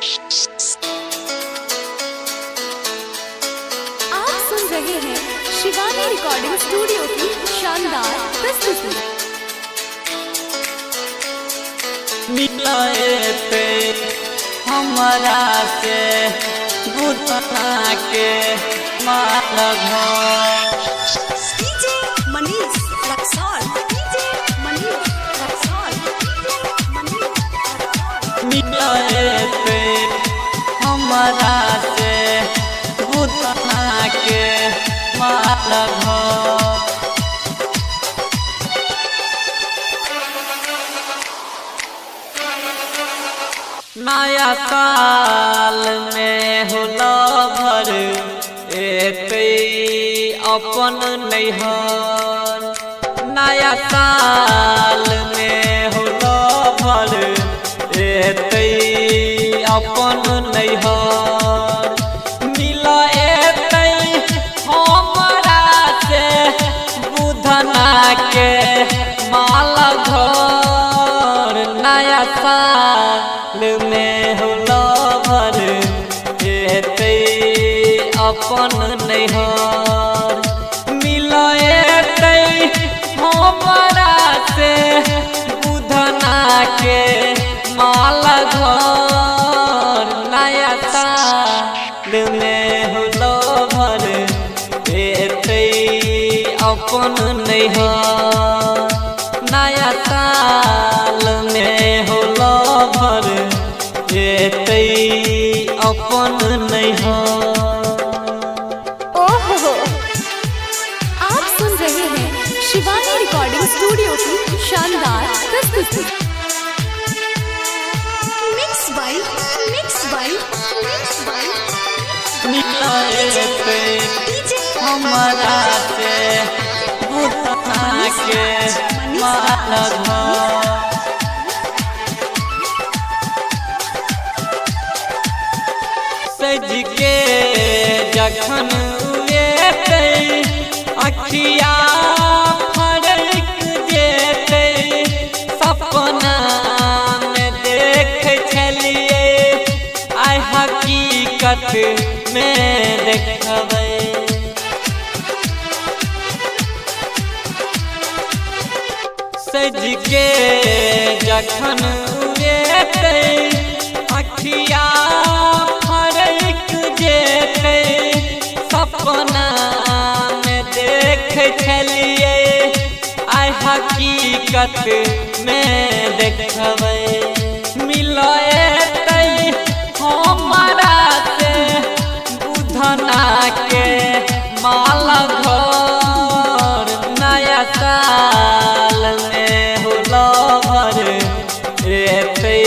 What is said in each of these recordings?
आप सुन रहे हैं शिवानी रिकॉर्डिंग स्टूडियो की शानदार प्रस्तुति। मिलाए पे हमारा से बुतना के माल घर DJ Manish Raxaul, DJ Manish Raxaul, DJ Manish Raxaul. मिलाए पे हमारा से बुतना के माल घर नया साल में होला भर एते अपन नैहर। नया साल में होला भर एते अपन नैहर। मिला एते हमरा से बुधना के माल घर। नया साल में होला भर एते अपन नैहर। मिला एते हमरा से बुधना के माल घर। नया साल में होला भर एते अपन नैहर। नया साल में होला भर एते अपन नैहर। ओहो, आप सुन रहे हैं शिवानी रिकॉर्डिंग स्टूडियो की शानदार प्रस्तुति। मिक्स बाय मिलाए पे हमारा से बुतना के माल घर। सज के जखन उएते अखिया फरक जेते सपना में देख छलिए आइ हकीकत में देखबै। सज के जखन उएते अखिया फरक जेते सपना में देख छलिए आइ हकीकत में देखबै। मिलाए हमारा से बुधना के माल घर। नया साल में होला भर एते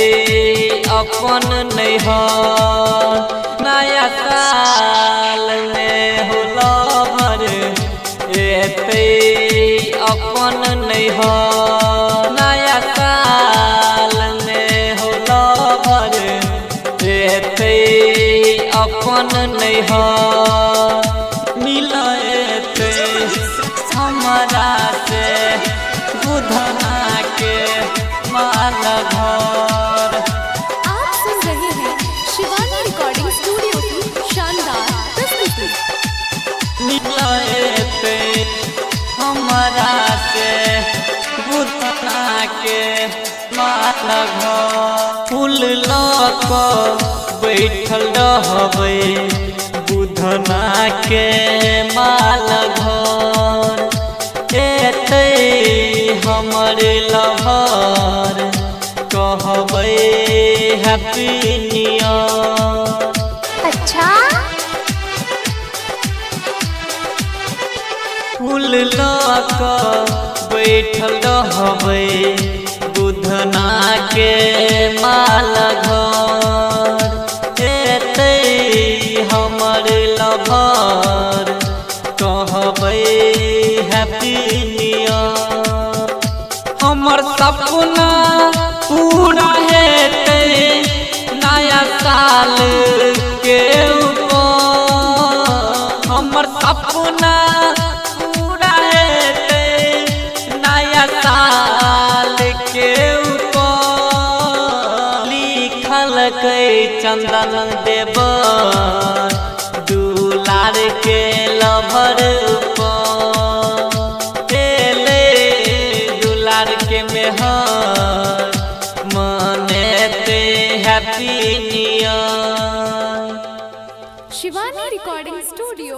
अपन नैहर। नया साल में होला भर एते अपन नैहर। नया साल में होला भर एते अपन नैहर। मिलाए पे हमरा से बुधना के माल घर। आप सुन रहे हैं शिवानी रिकॉर्डिंग स्टूडियो की शानदार प्रस्तुति। मिलाए पे हमरा से बुधना के माल घर। फूल लक बैठल रहबै बुधना के माल घर। एते हमर लहर कहबै हैप्पी न्यू ईयर। अच्छा, फूल लक बैठल रहबै बुधना के माल घर। एते हमर लहर कहबै हैप्पी न्यू ईयर। हमर सपना पूरा हेतै नया साल के ऊपर। हमर सपना पूरा हेतै नया साल के ऊपर। लिखल चंदन देव दुलार के लभर ले दुलार के मेहर मनेते happy new year. Shivani recording studio